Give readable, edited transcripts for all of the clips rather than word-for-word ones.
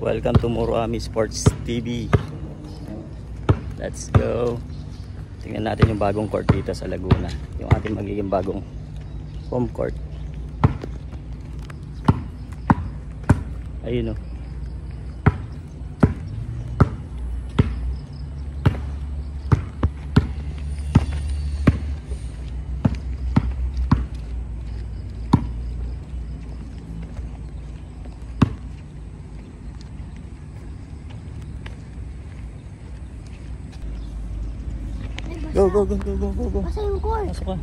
Welcome to Muruami Sports TV. Let's go. Tingnan natin yung bagong court dito sa Laguna. Yung ating magiging bagong home court. Ayun o. Go, go, go, go, go, go, go. Basta yung court. Pasok ka.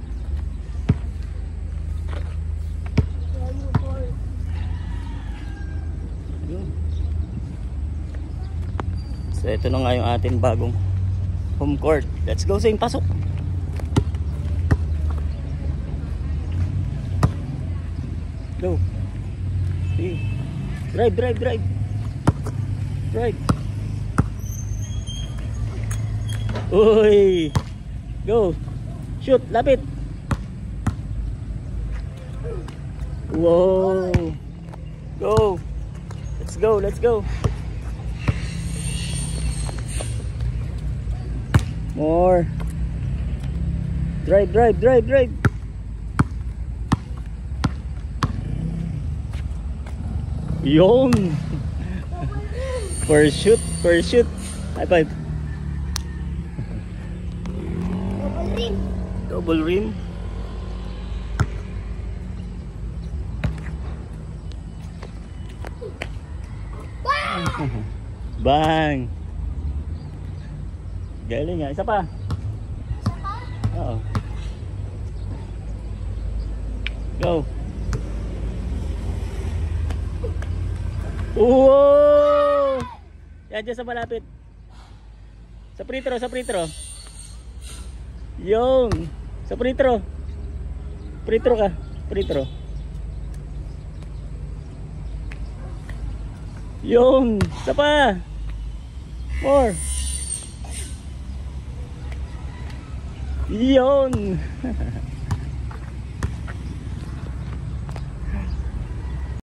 So ito na nga yung ating bagong home court. Let's go, Sing, pasok. Go. Hey. Drive, drive, drive. Drive. Uy. Go. Shoot, lapit. Wow. Go. Let's go, let's go. More. Drive, drive, drive, drive. Yun. First shoot, first shoot. High five. Double rim. Bang! Bang! Galing nga. Isa pa. Isa pa? Oo. Go. Wow! Yan dyan sa malapit. Sa free throw, sa free throw. Yung. Sa free throw. Free throw ka. Free throw. Yung. Isa pa. More. Yun.